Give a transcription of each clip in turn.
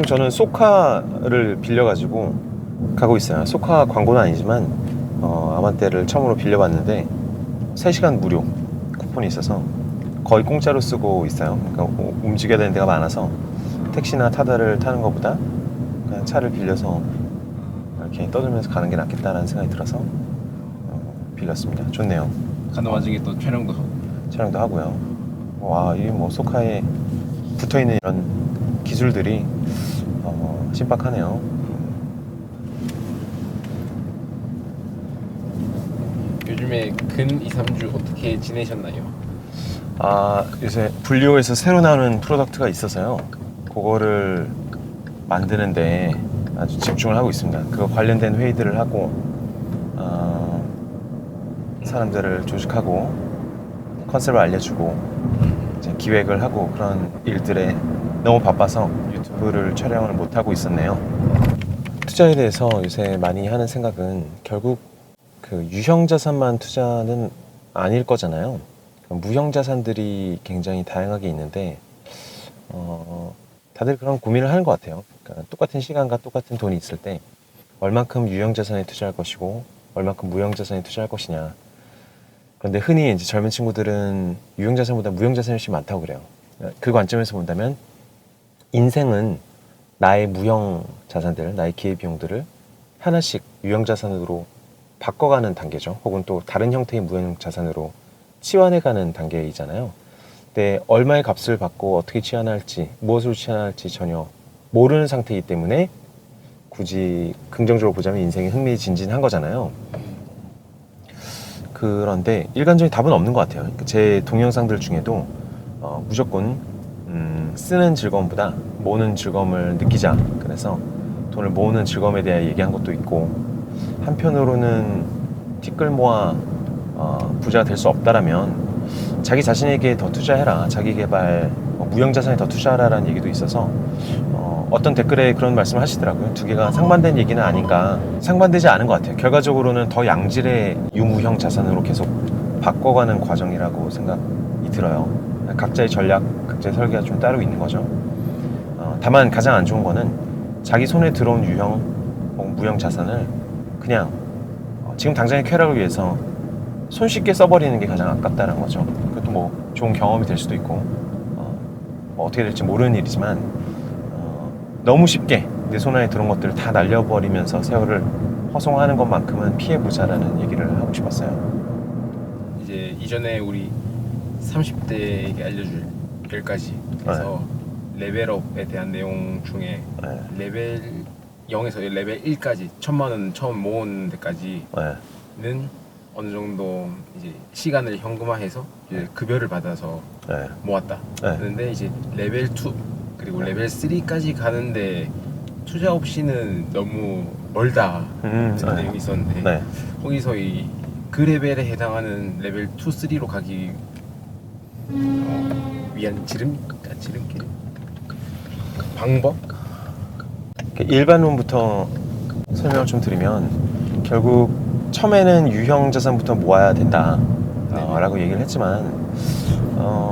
지금 저는 소카를 빌려가지고 가고 있어요. 소카 광고는 아니지만 아반떼를 처음으로 빌려봤는데 3시간 무료 쿠폰이 있어서 거의 공짜로 쓰고 있어요. 그러니까 움직여야 되는 데가 많아서 택시나 타다를 타는 것보다 그냥 차를 빌려서 이렇게 떠들면서 가는 게 낫겠다라는 생각이 들어서 빌렸습니다. 좋네요. 가는 와중에 또 촬영도 하고. 촬영도 하고요. 와, 이 뭐 소카에 붙어있는 이런 기술들이 신박하네요. 요즘에 근 2, 3주 어떻게 지내셨나요? 요새 분리호에서 새로 나오는 프로덕트가 있어서요. 그거를 만드는데 아주 집중을 하고 있습니다. 그거 관련된 회의들을 하고 사람들을 조직하고 컨셉을 알려주고 이제 기획을 하고 그런 일들에 너무 바빠서 유튜브를 촬영을 못하고 있었네요. 투자에 대해서 요새 많이 하는 생각은 결국 그 유형자산만 투자는 아닐 거잖아요. 무형자산들이 굉장히 다양하게 있는데 다들 그런 고민을 하는 것 같아요. 그러니까 똑같은 시간과 똑같은 돈이 있을 때 얼만큼 유형자산에 투자할 것이고 얼만큼 무형자산에 투자할 것이냐. 그런데 흔히 이제 젊은 친구들은 유형자산보다 무형자산이 훨씬 많다고 그래요. 그 관점에서 본다면 인생은 나의 무형자산들, 나의 기회비용들을 하나씩 유형자산으로 바꿔가는 단계죠. 혹은 또 다른 형태의 무형자산으로 치환해가는 단계이잖아요. 근데 얼마의 값을 받고 어떻게 치환할지, 무엇으로 치환할지 전혀 모르는 상태이기 때문에 굳이 긍정적으로 보자면 인생이 흥미진진한 거잖아요. 그런데 일관적인 답은 없는 것 같아요. 제 동영상들 중에도 무조건 쓰는 즐거움보다 모으는 즐거움을 느끼자. 그래서 돈을 모으는 즐거움에 대해 얘기한 것도 있고, 한편으로는 티끌 모아 부자가 될 수 없다라면 자기 자신에게 더 투자해라, 자기 개발, 무형자산에 더 투자하라라는 얘기도 있어서 어떤 댓글에 그런 말씀을 하시더라고요. 두 개가 상반된 얘기는 아닌가. 상반되지 않은 것 같아요. 결과적으로는 더 양질의 유무형 자산으로 계속 바꿔가는 과정이라고 생각이 들어요. 각자의 전략, 각자의 설계가 좀 따로 있는 거죠. 다만 가장 안 좋은 거는 자기 손에 들어온 유형 혹은 무형 자산을 그냥 지금 당장의 쾌락을 위해서 손쉽게 써버리는 게 가장 아깝다는 거죠. 그것도 뭐 좋은 경험이 될 수도 있고 뭐 어떻게 될지 모르는 일이지만 너무 쉽게 내 손 안에 들어온 것들을 다 날려버리면서 세월을 허송하는 것만큼은 피해보자라는 얘기를 하고 싶었어요. 이제 이전에 우리 30대에게 알려줄 10가지 그래서 레벨업에 대한 내용 중에 레벨 0에서 레벨 1까지 1000만 원 처음 모은 데까지는 어느 정도 이제 시간을 현금화해서 이제 급여를 받아서 모았다. 그런데 이제 레벨 2 그리고 레벨 3까지 가는데 투자 없이는 너무 멀다 이런 내용이 있었는데 거기서 그 레벨에 해당하는 레벨 2, 3로 가기 위한 지름길 방법? 일반론부터 설명을 좀 드리면 결국 처음에는 유형 자산부터 모아야 된다 라고 얘기를 했지만 또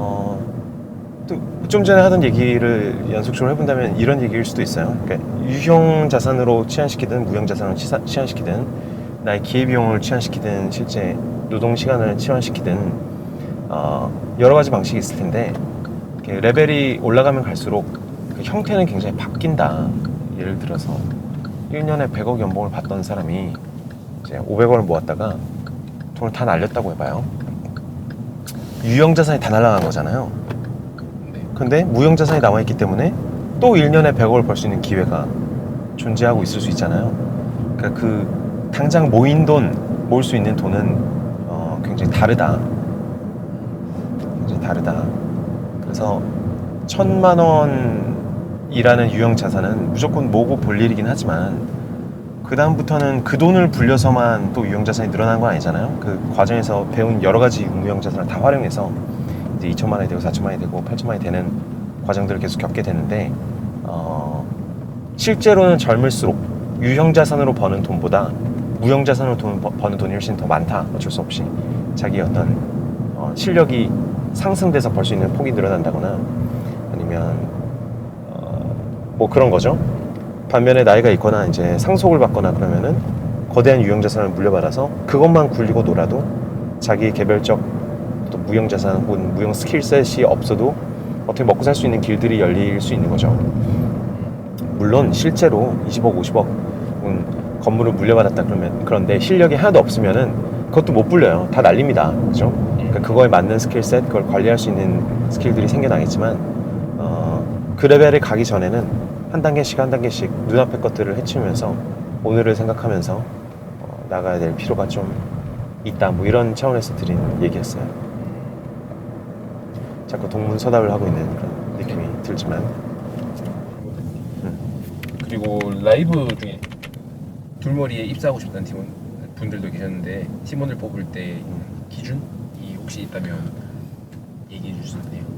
좀 전에 하던 얘기를 연속적으로 해본다면 이런 얘기일 수도 있어요. 그러니까 유형 자산으로 치환시키든 무형 자산으로 치환시키든 나의 기회비용을 치환시키든 실제 노동시간을 치환시키든 여러 가지 방식이 있을 텐데 레벨이 올라가면 갈수록 그 형태는 굉장히 바뀐다. 예를 들어서 1년에 100억 연봉을 받던 사람이 이제 500원을 모았다가 돈을 다 날렸다고 해봐요. 유형자산이 다 날아간 거잖아요. 근데 무형자산이 남아있기 때문에 또 1년에 100억을 벌 수 있는 기회가 존재하고 있을 수 있잖아요. 그러니까 그 당장 모인 돈, 모을 수 있는 돈은 굉장히 다르다. 굉장히 다르다. 그래서 1000만 원이라는 유형 자산은 무조건 모으고 볼 일이긴 하지만 그 다음부터는 그 돈을 불려서만 또 유형 자산이 늘어나는 건 아니잖아요. 그 과정에서 배운 여러 가지 유형 자산을 다 활용해서 이제 2천만 원이 되고 4천만 원이 되고 8천만 원이 되는 과정들을 계속 겪게 되는데 실제로는 젊을수록 유형 자산으로 버는 돈보다 무형 자산으로 버는 돈이 훨씬 더 많다. 어쩔 수 없이 자기의 어떤 실력이 상승돼서 벌 수 있는 폭이 늘어난다거나 아니면 뭐 그런 거죠. 반면에 나이가 있거나 이제 상속을 받거나 그러면은 거대한 유형자산을 물려받아서 그것만 굴리고 놀아도 자기 개별적 또 무형자산 혹은 무형 스킬셋이 없어도 어떻게 먹고 살 수 있는 길들이 열릴 수 있는 거죠. 물론 실제로 20억, 50억 건물을 물려받았다 그러면, 그런데 실력이 하나도 없으면은 그것도 못 불려요. 다 날립니다. 그죠? 그러니까 그거에 맞는 스킬셋, 그걸 관리할 수 있는 스킬들이 생겨나겠지만 그 레벨에 가기 전에는 한 단계씩 한 단계씩 눈앞의 것들을 해치우면서 오늘을 생각하면서 나가야 될 필요가 좀 있다. 뭐 이런 차원에서 드린 얘기였어요. 자꾸 동문서답을 하고 있는 그런 느낌이 들지만. 그리고 라이브 중에 둘머리에 입사하고 싶다는 분들도 계셨는데 팀원을 뽑을 때 기준이 혹시 있다면 얘기해 줄 수 있나요?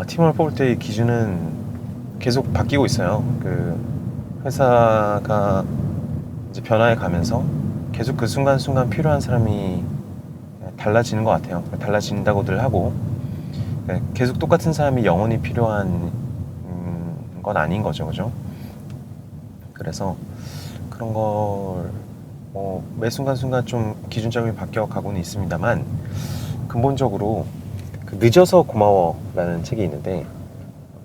팀원을 뽑을 때의 기준은 계속 바뀌고 있어요. 그 회사가 이제 변화해 가면서 계속 그 순간순간 필요한 사람이 달라지는 것 같아요. 달라진다고들 하고 계속 똑같은 사람이 영원히 필요한 건 아닌 거죠, 그죠? 그래서 그런 걸 매 순간순간 좀 기준점이 바뀌어 가고는 있습니다만 근본적으로 그 늦어서 고마워라는 책이 있는데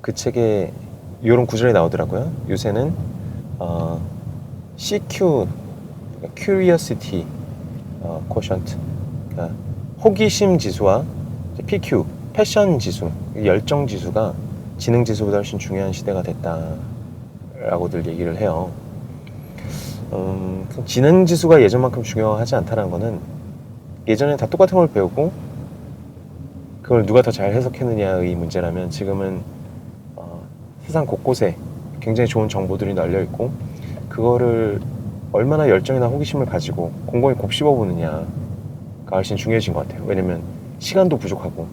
그 책에 이런 구절이 나오더라고요. 요새는 CQ, Curiosity Quotient, 그러니까 호기심 지수와 PQ, 패션 지수, 열정 지수가 지능 지수보다 훨씬 중요한 시대가 됐다라고들 얘기를 해요. 지능 지수가 예전만큼 중요하지 않다는 거는 예전에 다 똑같은 걸 배우고 그걸 누가 더 잘 해석했느냐의 문제라면 지금은 세상 곳곳에 굉장히 좋은 정보들이 널려 있고 그거를 얼마나 열정이나 호기심을 가지고 곰곰이 곱씹어 보느냐가 훨씬 중요해진 것 같아요. 왜냐면 시간도 부족하고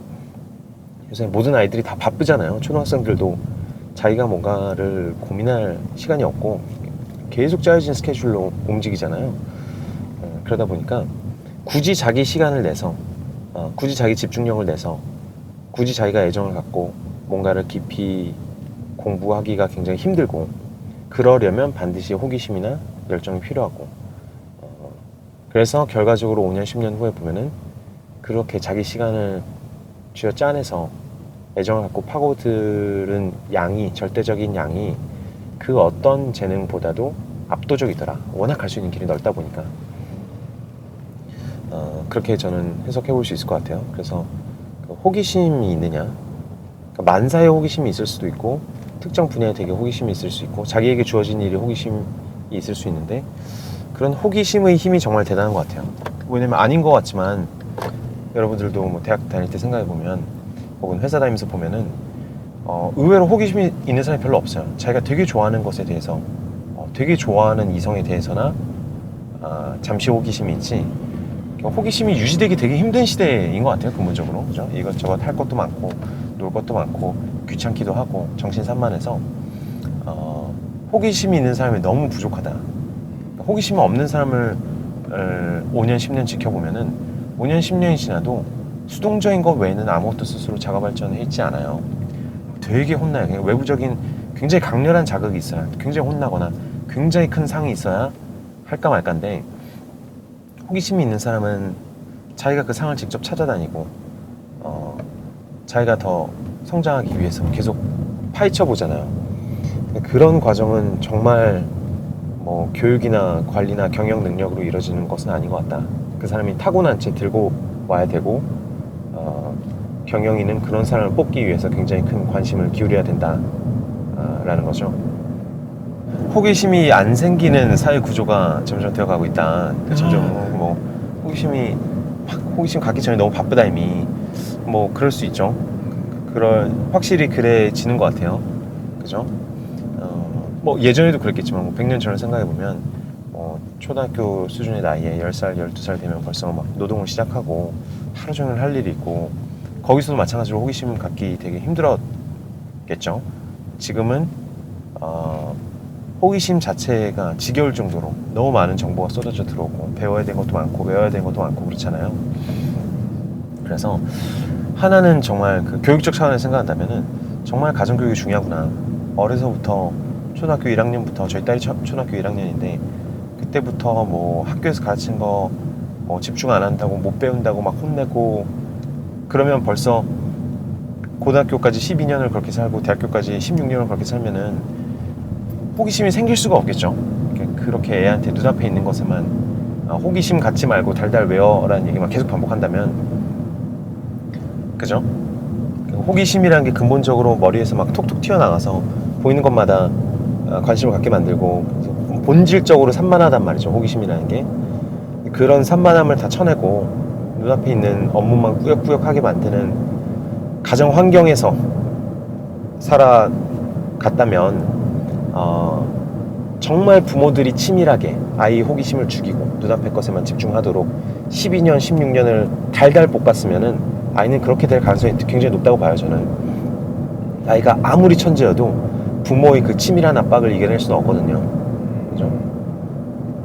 요새 모든 아이들이 다 바쁘잖아요. 초등학생들도 자기가 뭔가를 고민할 시간이 없고 계속 짜여진 스케줄로 움직이잖아요. 그러다 보니까 굳이 자기 시간을 내서 굳이 자기 집중력을 내서 굳이 자기가 애정을 갖고 뭔가를 깊이 공부하기가 굉장히 힘들고 그러려면 반드시 호기심이나 열정이 필요하고 그래서 결과적으로 5년, 10년 후에 보면은 그렇게 자기 시간을 쥐어 짜내서 애정을 갖고 파고드는 양이, 절대적인 양이 그 어떤 재능보다도 압도적이더라. 워낙 갈 수 있는 길이 넓다 보니까 그렇게 저는 해석해 볼 수 있을 것 같아요. 그래서 그 호기심이 있느냐, 그러니까 만사의 호기심이 있을 수도 있고 특정 분야에 되게 호기심이 있을 수 있고 자기에게 주어진 일에 호기심이 있을 수 있는데 그런 호기심의 힘이 정말 대단한 것 같아요. 왜냐면 아닌 것 같지만 여러분들도 뭐 대학 다닐 때 생각해 보면 혹은 회사 다니면서 보면은 의외로 호기심이 있는 사람이 별로 없어요. 자기가 되게 좋아하는 것에 대해서 되게 좋아하는 이성에 대해서나 잠시 호기심이 있지 호기심이 유지되기 되게 힘든 시대인 것 같아요. 근본적으로 그죠? 이것저것 할 것도 많고 놀 것도 많고 귀찮기도 하고 정신산만해서 호기심이 있는 사람이 너무 부족하다. 호기심이 없는 사람을 5년 10년 지켜보면은 5년 10년이 지나도 수동적인 것 외에는 아무것도 스스로 자가 발전했지 않아요. 되게 혼나요. 그냥 외부적인 굉장히 강렬한 자극이 있어야 굉장히 혼나거나 굉장히 큰 상이 있어야 할까 말까인데 호기심이 있는 사람은 자기가 그 상을 직접 찾아다니고 자기가 더 성장하기 위해서 계속 파헤쳐 보잖아요. 그런 과정은 정말 뭐 교육이나 관리나 경영 능력으로 이루어지는 것은 아닌 것 같다. 그 사람이 타고난 채 들고 와야 되고 경영인은 그런 사람을 뽑기 위해서 굉장히 큰 관심을 기울여야 된다 라는 거죠. 호기심이 안 생기는 사회 구조가 점점 되어가고 있다. 점점 뭐 호기심 갖기 전에 너무 바쁘다 이미 뭐 그럴 수 있죠. 확실히 그래지는 것 같아요. 그죠? 뭐 예전에도 그랬겠지만 뭐 100년 전을 생각해 보면 초등학교 수준의 나이에 10살, 12살 되면 벌써 막 노동을 시작하고 하루 종일 할 일이 있고 거기서도 마찬가지로 호기심 갖기 되게 힘들었겠죠. 지금은 호기심 자체가 지겨울 정도로 너무 많은 정보가 쏟아져 들어오고 배워야 되는 것도 많고 외워야 되는 것도 많고 그렇잖아요. 그래서 하나는 정말 그 교육적 차원에서 생각한다면은 정말 가정교육이 중요하구나. 어려서부터 초등학교 1학년부터 저희 딸이 초등학교 1학년인데 그때부터 뭐 학교에서 가르친 거 뭐 집중 안 한다고 못 배운다고 막 혼내고 그러면 벌써 고등학교까지 12년을 그렇게 살고 대학교까지 16년을 그렇게 살면은 호기심이 생길 수가 없겠죠. 그렇게 애한테 눈앞에 있는 것에만 호기심 갖지 말고 달달 외워라는 얘기만 계속 반복한다면 그죠? 호기심이라는 게 근본적으로 머리에서 막 톡톡 튀어나가서 보이는 것마다 관심을 갖게 만들고 본질적으로 산만하단 말이죠. 호기심이라는 게 그런 산만함을 다 쳐내고 눈앞에 있는 업무만 꾸역꾸역하게 만드는 가정 환경에서 살아갔다면 정말 부모들이 치밀하게 아이 호기심을 죽이고 눈앞의 것에만 집중하도록 12년, 16년을 달달 볶았으면은 아이는 그렇게 될 가능성이 굉장히 높다고 봐요. 저는 아이가 아무리 천재여도 부모의 그 치밀한 압박을 이겨낼 수는 없거든요. 그죠?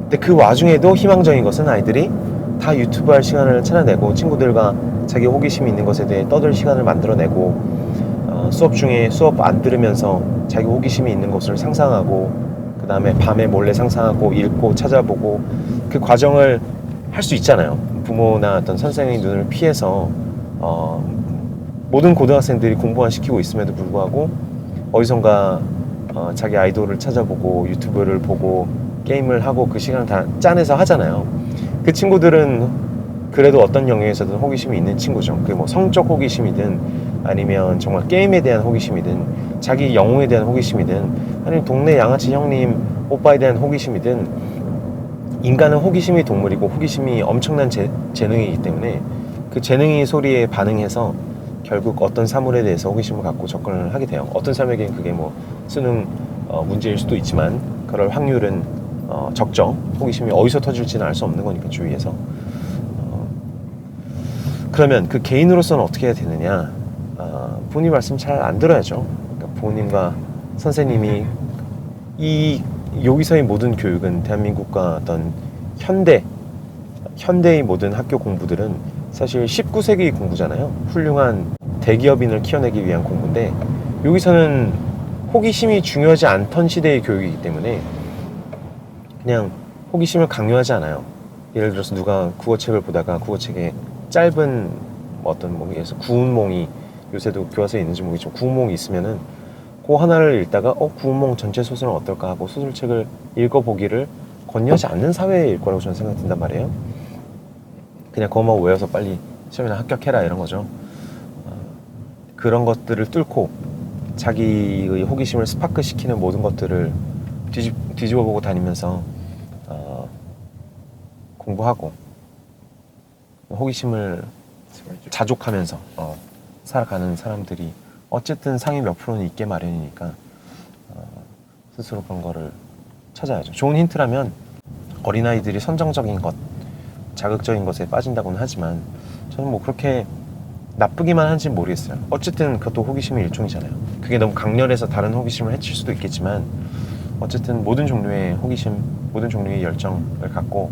근데 그 와중에도 희망적인 것은 아이들이 다 유튜브 할 시간을 찾아내고 친구들과 자기 호기심이 있는 것에 대해 떠들 시간을 만들어내고 수업 중에 수업 안 들으면서 자기 호기심이 있는 것을 상상하고 그 다음에 밤에 몰래 상상하고 읽고 찾아보고 그 과정을 할 수 있잖아요. 부모나 어떤 선생의 눈을 피해서 모든 고등학생들이 공부만 시키고 있음에도 불구하고 어디선가 자기 아이돌을 찾아보고 유튜브를 보고 게임을 하고 그 시간을 다 짜내서 하잖아요. 그 친구들은 그래도 어떤 영역에서든 호기심이 있는 친구죠. 그게 뭐 성적 호기심이든 아니면 정말 게임에 대한 호기심이든 자기 영웅에 대한 호기심이든 아니면 동네 양아치 형님 오빠에 대한 호기심이든 인간은 호기심이 동물이고 호기심이 엄청난 재능이기 때문에 그 재능이 소리에 반응해서 결국 어떤 사물에 대해서 호기심을 갖고 접근을 하게 돼요. 어떤 사람에게는 그게 뭐 수능 문제일 수도 있지만 그럴 확률은 적죠. 호기심이 어디서 터질지는 알 수 없는 거니까 주위에서. 그러면 그 개인으로서는 어떻게 해야 되느냐? 부모님 말씀 잘 안 들어야죠. 그러니까 부모님과 선생님이 여기서의 모든 교육은 대한민국과 어떤 현대의 모든 학교 공부들은 사실 19세기 공부잖아요. 훌륭한 대기업인을 키워내기 위한 공부인데 여기서는 호기심이 중요하지 않던 시대의 교육이기 때문에 그냥 호기심을 강요하지 않아요. 예를 들어서 누가 국어책을 보다가 국어책에 짧은 어떤 예를 구운몽이 요새도 교과서에 있는지 모르겠지만 구운몽이 있으면은 그 하나를 읽다가 구운몽 전체 소설은 어떨까 하고 소설책을 읽어보기를 권유하지 않는 사회일 거라고 저는 생각이 든단 말이에요. 그냥 그것만 외워서 빨리 시험이나 합격해라 이런 거죠. 그런 것들을 뚫고 자기의 호기심을 스파크 시키는 모든 것들을 뒤집어 보고 다니면서 공부하고 호기심을 자족하면서 살아가는 사람들이 어쨌든 상위 몇 프로는 있게 마련이니까 스스로 그런 거를 찾아야죠. 좋은 힌트라면 어린아이들이 선정적인 것, 자극적인 것에 빠진다고는 하지만 저는 뭐 그렇게 나쁘기만 한지는 모르겠어요. 어쨌든 그것도 호기심의 일종이잖아요. 그게 너무 강렬해서 다른 호기심을 해칠 수도 있겠지만 어쨌든 모든 종류의 호기심, 모든 종류의 열정을 갖고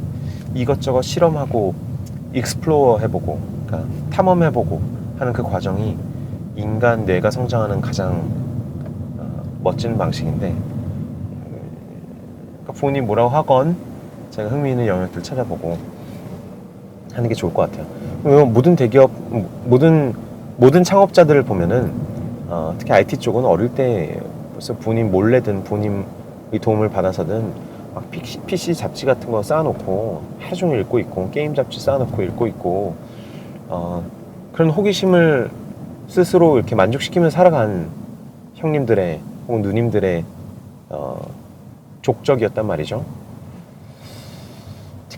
이것저것 실험하고 익스플로어 해보고 그러니까 탐험해보고 하는 그 과정이 인간 뇌가 성장하는 가장 멋진 방식인데 그러니까 부모님 뭐라고 하건 제가 흥미 있는 영역들 찾아보고 하는 게 좋을 것 같아요. 모든 대기업, 모든 창업자들을 보면은 특히 IT 쪽은 어릴 때 벌써 부모님 몰래든 부모님의 도움을 받아서든 막 PC 잡지 같은 거 쌓아놓고 하루 종일 읽고 있고 게임 잡지 쌓아놓고 읽고 있고 그런 호기심을 스스로 이렇게 만족시키면서 살아간 형님들의 혹은 누님들의 족적이었단 말이죠.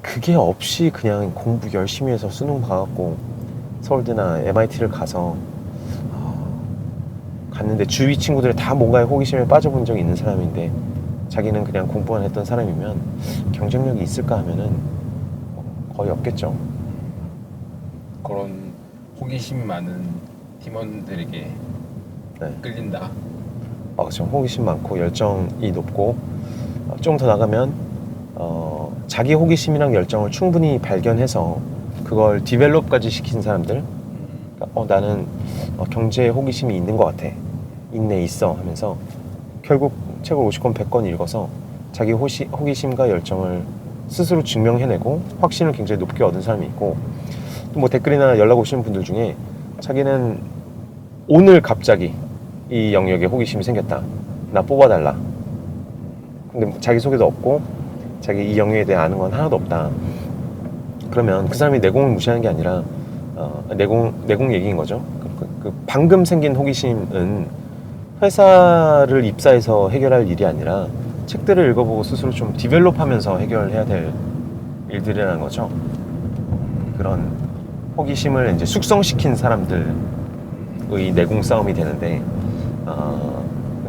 그게 없이 그냥 공부 열심히 해서 수능 봐갖고 서울대나 MIT를 가서 갔는데 주위 친구들이 다 뭔가에 호기심에 빠져본 적이 있는 사람인데 자기는 그냥 공부만 했던 사람이면 경쟁력이 있을까 하면은 거의 없겠죠. 그런 호기심 많은 팀원들에게 네. 끌린다. 그렇죠. 호기심 많고 열정이 높고 좀 더 나가면 자기 호기심이랑 열정을 충분히 발견해서 그걸 디벨롭까지 시킨 사람들. 그러니까 나는 경제에 호기심이 있는 것 같아. 있네 있어 하면서 결국 책을 50권, 100권 읽어서 자기 호기심과 열정을 스스로 증명해내고 확신을 굉장히 높게 얻은 사람이 있고, 또 뭐 댓글이나 연락 오시는 분들 중에 자기는 오늘 갑자기 이 영역에 호기심이 생겼다, 나 뽑아달라, 근데 자기소개도 없고 자기 이 영역에 대해 아는 건 하나도 없다, 그러면 그 사람이 내공을 무시하는 게 아니라 내공 얘기인 거죠. 그 방금 생긴 호기심은 회사를 입사해서 해결할 일이 아니라 책들을 읽어보고 스스로 좀 디벨롭하면서 해결해야 될 일들이라는 거죠. 그런 호기심을 이제 숙성시킨 사람들의 내공 싸움이 되는데,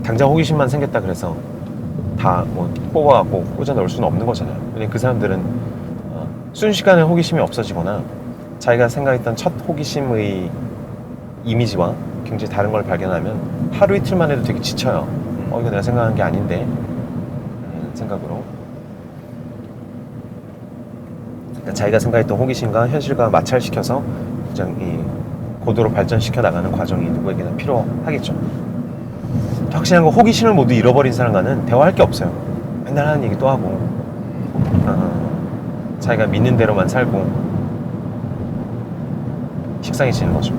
당장 호기심만 생겼다 그래서 다 뭐 뽑아갖고 꽂아 넣을 수는 없는 거잖아요. 왜냐면 그 사람들은 순식간에 호기심이 없어지거나 자기가 생각했던 첫 호기심의 이미지와 굉장히 다른 걸 발견하면 하루 이틀만 해도 되게 지쳐요. 이거 내가 생각한 게 아닌데 라는 생각으로. 그러니까 자기가 생각했던 호기심과 현실과 마찰시켜서 굉장히 고도로 발전시켜 나가는 과정이 누구에게나 필요하겠죠. 확실한 건 호기심을 모두 잃어버린 사람과는 대화할 게 없어요. 맨날 하는 얘기 또 하고, 자기가 믿는 대로만 살고 식상해지는 거죠.